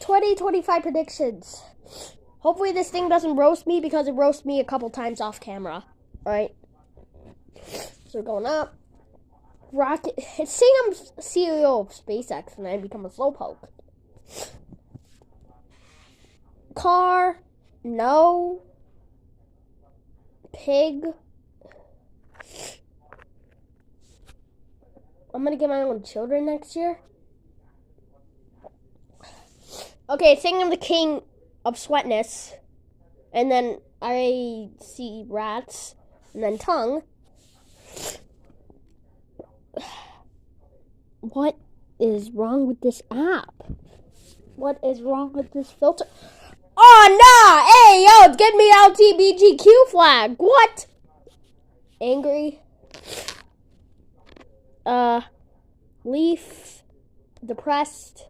2025 predictions. Hopefully this thing doesn't roast me because it roasted me a couple times off camera. Alright. So we're going up. Rocket. It's saying I'm CEO of SpaceX and I become a slowpoke. Car. No. Pig. I'm gonna get my own children next year. Okay, it's saying I'm the king of sweatness. And then I see rats. And then tongue. What is wrong with this app? What is wrong with this filter? Oh, nah! Hey, yo, get me LGBTQ flag. What? Angry. Leaf. Depressed.